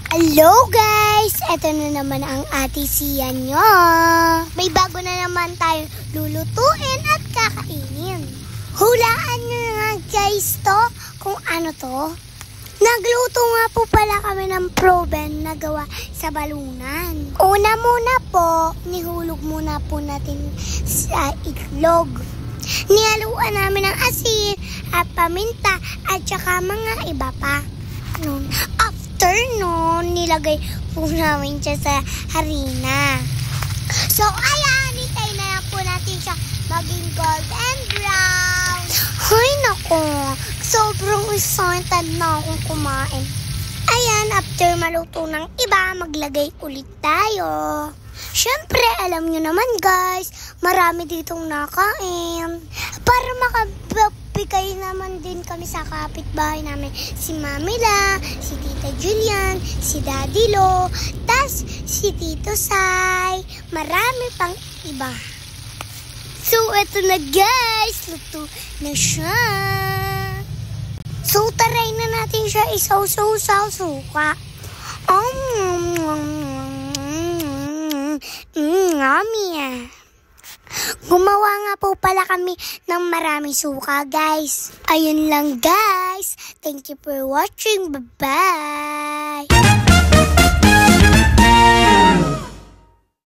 Hello guys! Ito na naman ang ate Sia nyo. May bago na naman tayong lulutuin at kakainin. Hulaan nyo na guys to kung ano to. Nagluto nga po pala kami ng proben na gawa sa balunan. Una muna po, nihulog muna po natin sa itlog. Nihaluan namin ng asin at paminta at saka mga iba pa. After nun, nilagay po namin siya sa harina. So, ayan, hintay na lang po natin siya maging golden brown. Ay, nako, sobrang excited na akong kumain. Ayan, after maluto ng iba, maglagay ulit tayo. Siyempre, alam nyo naman guys, marami ditong nakain. Para makabigay naman din kami sa kapitbahay namin. Si Mami La, si Tita Julian, si Daddy Lo, tas si Tito Sai. Marami pang iba. So, eto na guys, luto na siya. So, taray na natin siya isaw-saw suka. Yummy. Gumawa nga po pala kami ng marami suka, guys. Ayun lang, guys. Thank you for watching. Bye-bye.